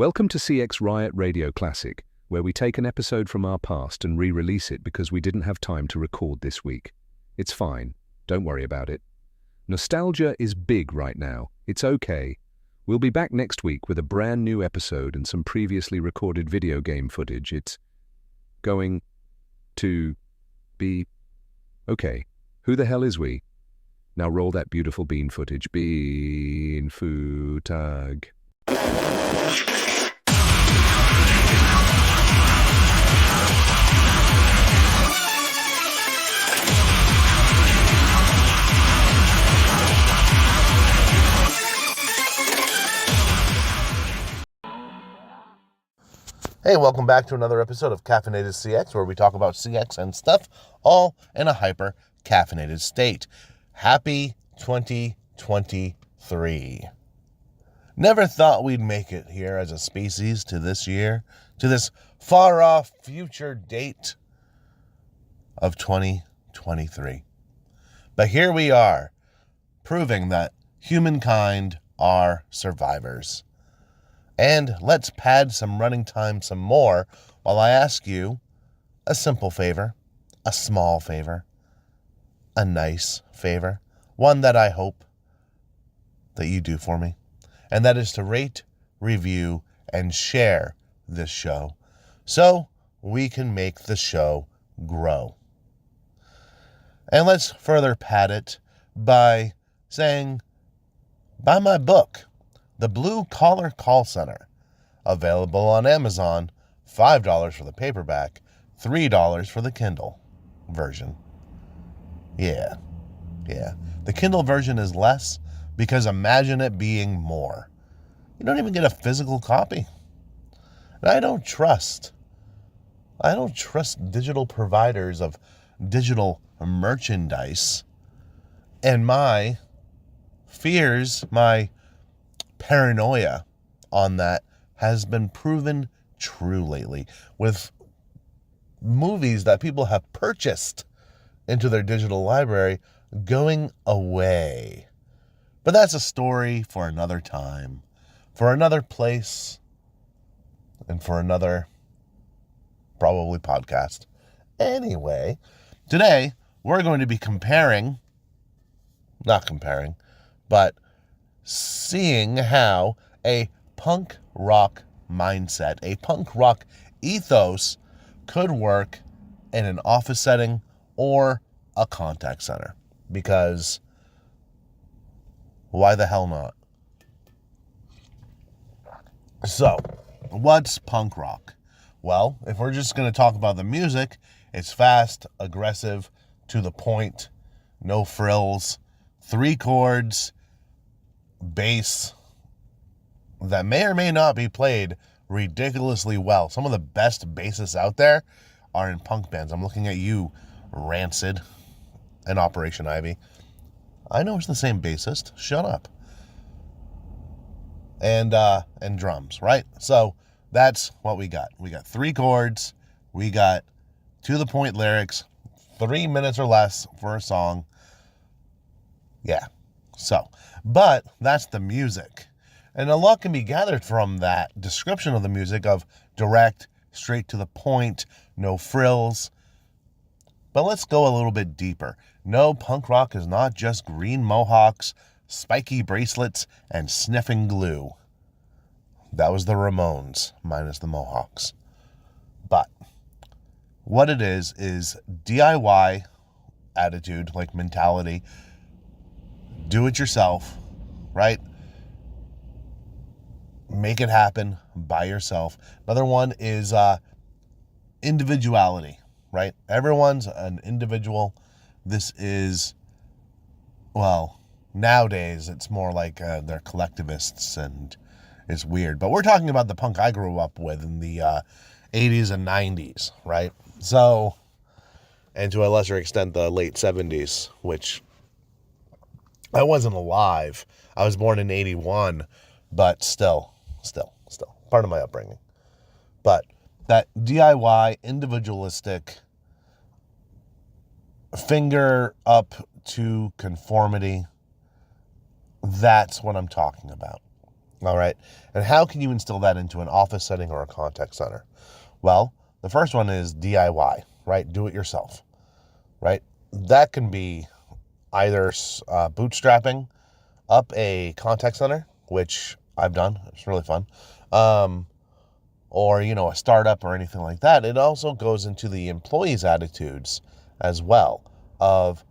Welcome to CxRR Radio Classic, where we take an episode from our past and re-release it because we didn't have time to record this week. It's fine. Don't worry about it. Nostalgia is big right now. It's okay. We'll be back next week with a brand new episode and some previously recorded video game footage. It's going to be okay. Who the hell is we? Now roll that beautiful bean footage. Bean footag. Hey, welcome back to another episode of Caffeinated CX, where we talk about CX and stuff, all in a hyper-caffeinated state. Happy 2023. Never thought we'd make it here as a species to this year, to this far-off future date of 2023. But here we are, proving that humankind are survivors. And let's pad some running time some more while I ask you a simple favor, a small favor, a nice favor, one that I hope that you do for me. And that is to rate, review, and share this show so we can make the show grow. And let's further pad it by saying, buy my book, The Blue Collar Call Center, available on Amazon, $5 for the paperback, $3 for the Kindle version. Yeah. The Kindle version is less because imagine it being more. You don't even get a physical copy. And I don't trust digital providers of digital merchandise, and my fears, my paranoia on that has been proven true lately with movies that people have purchased into their digital library going away. But that's a story for another time, for another place, and for another probably podcast. Anyway, today we're going to be but seeing how a punk rock mindset, a punk rock ethos could work in an office setting or a contact center. Because why the hell not? So, what's punk rock? Well, if we're just going to talk about the music, it's fast, aggressive, to the point, no frills, 3 chords, bass that may or may not be played ridiculously well. Some of the best bassists out there are in punk bands. I'm looking at you, Rancid and Operation Ivy. I know it's the same bassist. Shut up. And drums, right? So that's what we got. We got 3 chords. We got to the point lyrics, 3 minutes or less for a song. Yeah. So, but that's the music. And a lot can be gathered from that description of the music of direct, straight to the point, no frills. But let's go a little bit deeper. No, punk rock is not just green mohawks, spiky bracelets, and sniffing glue. That was the Ramones, minus the mohawks. But what it is DIY attitude, like mentality. Do it yourself, right? Make it happen by yourself. Another one is individuality, right? Everyone's an individual. This is, well, nowadays it's more like they're collectivists and it's weird. But we're talking about the punk I grew up with in the 80s and 90s, right? So, and to a lesser extent, the late 70s, which I wasn't alive. I was born in 81, but still, part of my upbringing. But that DIY, individualistic, finger up to conformity, that's what I'm talking about. All right. And how can you instill that into an office setting or a contact center? Well, the first one is DIY, right? Do it yourself, right? That can be either bootstrapping up a contact center, which I've done. It's really fun. Or, a startup or anything like that. It also goes into the employees' attitudes as well of,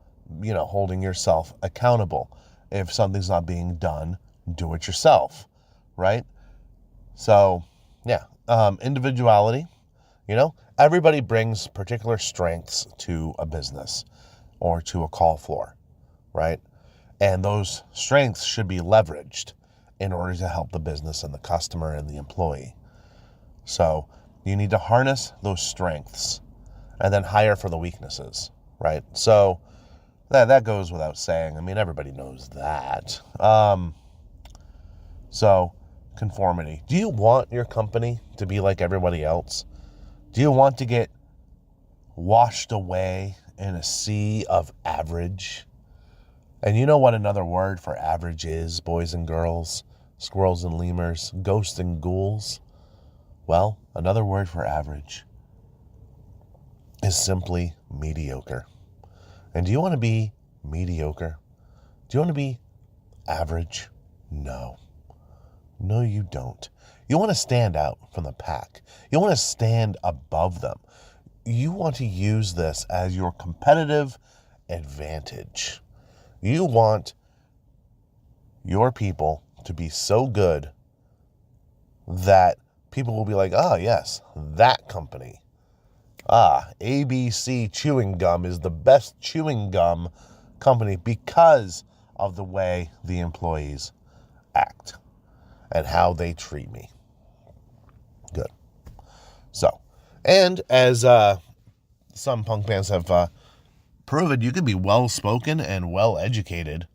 holding yourself accountable. If something's not being done, do it yourself, right? So, yeah, individuality, everybody brings particular strengths to a business or to a call floor, right? And those strengths should be leveraged in order to help the business and the customer and the employee. So you need to harness those strengths and then hire for the weaknesses, right? So that goes without saying. I mean, everybody knows that. So conformity. Do you want your company to be like everybody else? Do you want to get washed away in a sea of average? And you know what another word for average is, boys and girls, squirrels and lemurs, ghosts and ghouls? Well, another word for average is simply mediocre. And do you want to be mediocre? Do you want to be average? No. No, you don't. You want to stand out from the pack. You want to stand above them. You want to use this as your competitive advantage. You want your people to be so good that people will be like, oh, yes, that company. ABC Chewing Gum is the best chewing gum company because of the way the employees act and how they treat me. Good. So, and as some punk bands have proven, you can be well-spoken and well-educated.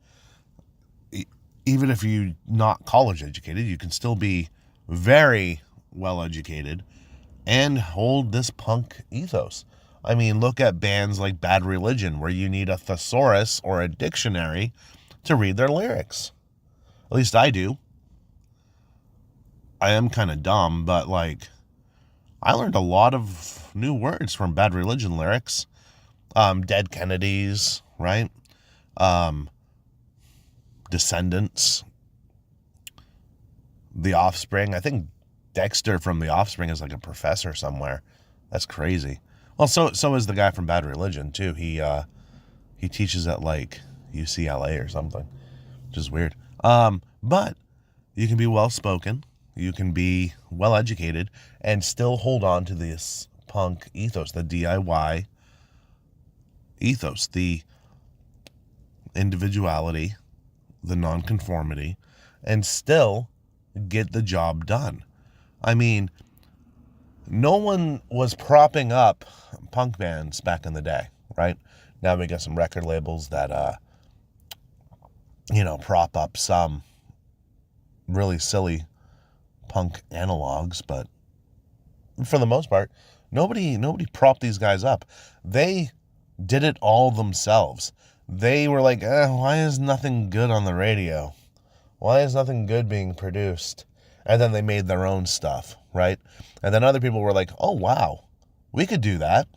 Even if you're not college-educated, you can still be very well-educated and hold this punk ethos. I mean, look at bands like Bad Religion, where you need a thesaurus or a dictionary to read their lyrics. At least I do. I am kind of dumb, but I learned a lot of new words from Bad Religion lyrics. Dead Kennedys, right? Descendants. The Offspring. I think Dexter from The Offspring is like a professor somewhere. That's crazy. Well, so is the guy from Bad Religion too. He teaches at UCLA or something, which is weird. But you can be well spoken, you can be well educated, and still hold on to this punk ethos, the DIY ethos, the individuality, the nonconformity, and still get the job done. I mean, no one was propping up punk bands back in the day, right? Now we got some record labels that, prop up some really silly punk analogs, but for the most part, nobody propped these guys up. They did it all themselves. They were like, why is nothing good on the radio? Why is nothing good being produced? And then they made their own stuff, right? And then other people were like, oh, wow, we could do that.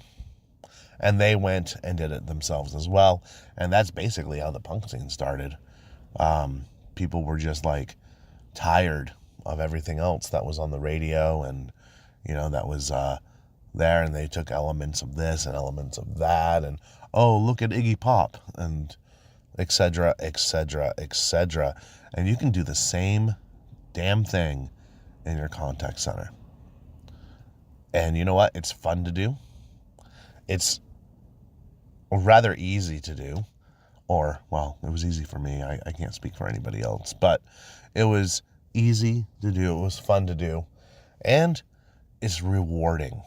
And they went and did it themselves as well. And that's basically how the punk scene started. People were just tired of everything else that was on the radio and, that was there. And they took elements of this and elements of that. And, oh, look at Iggy Pop and et cetera, et cetera, et cetera. And you can do the same damn thing in your contact center. And you know what? It's fun to do. It's rather easy to do. Or, well, it was easy for me. I can't speak for anybody else. But it was easy to do. It was fun to do. And it's rewarding.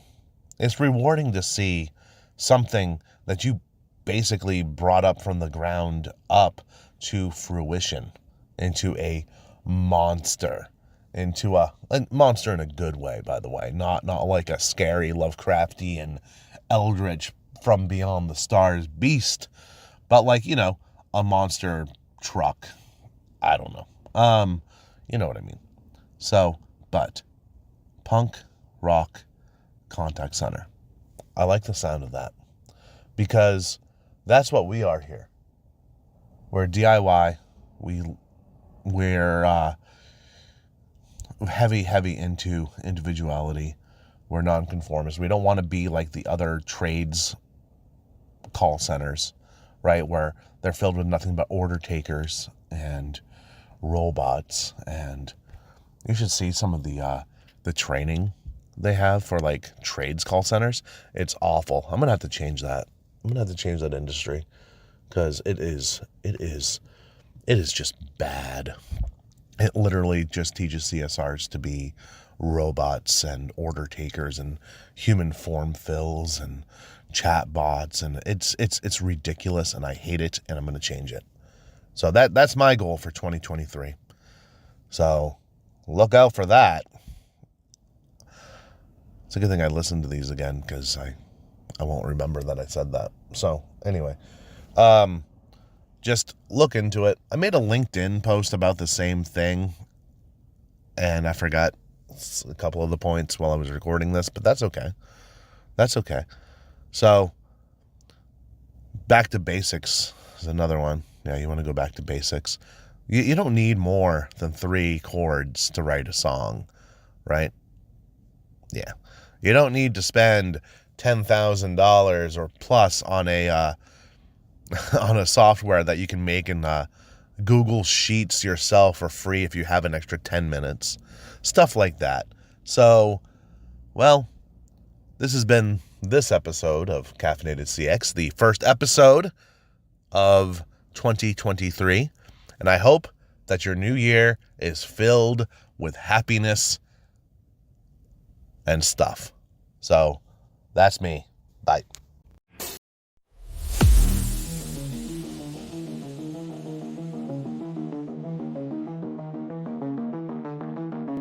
It's rewarding to see something that you basically brought up from the ground up to fruition, into a monster, into a monster in a good way, by the way, not like a scary Lovecraftian eldritch from beyond the stars beast, but a monster truck. I don't know. You know what I mean. So, but punk rock contact center. I like the sound of that because that's what we are here. We're DIY. We're heavy into individuality. We're nonconformists. We don't want to be like the other trades call centers, right? Where they're filled with nothing but order takers and robots. And you should see some of the training they have for like trades call centers. It's awful. I'm gonna have to change that. I'm gonna have to change that industry because it is just bad. It literally just teaches CSRs to be robots and order takers and human form fills and chat bots, and it's ridiculous, and I hate it, and I'm going to change it. So that's my goal for 2023. So look out for that. It's a good thing I listened to these again because I won't remember that I said that. So anyway, just look into it. I made a LinkedIn post about the same thing, and I forgot a couple of the points while I was recording this, but that's okay. That's okay. So, back to basics is another one. Yeah, you want to go back to basics. You don't need more than 3 chords to write a song, right? Yeah. You don't need to spend $10,000 or plus on a software that you can make in Google Sheets yourself for free if you have an extra 10 minutes. Stuff like that. So, well, this has been this episode of Caffeinated CX, the first episode of 2023. And I hope that your new year is filled with happiness and stuff. So, that's me. Bye.